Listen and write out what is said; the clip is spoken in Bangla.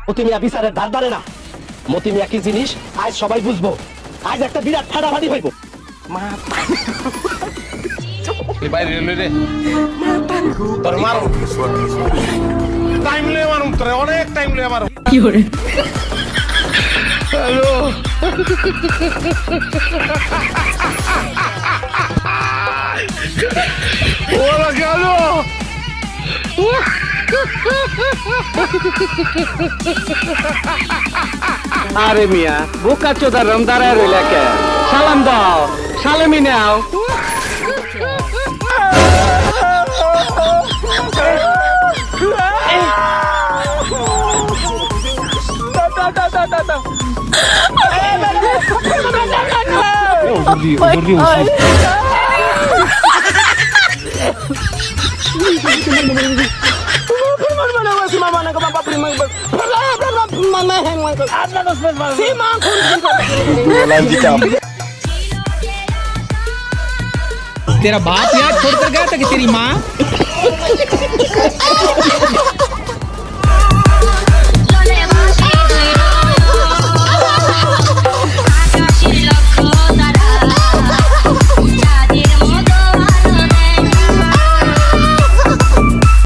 মতি মিয়া বিচারের ধার ধারে না। মতি মিয়া কি জিনিস আজ সবাই বুঝবো। আজ একটা বিরাট ফাটাফাটি হইব। বাইরে রে তোর মারো টাইম লে মারুম তোরে অনেক টাইম লে মারুম কি করে হ্যালো ওরা গেল আরে মিয়া বোকা চোদা রমদারা রইলা কে সালাম দাও সালামি নাও तेरा बाप यार छोड़ कर गया था कि तेरी माँ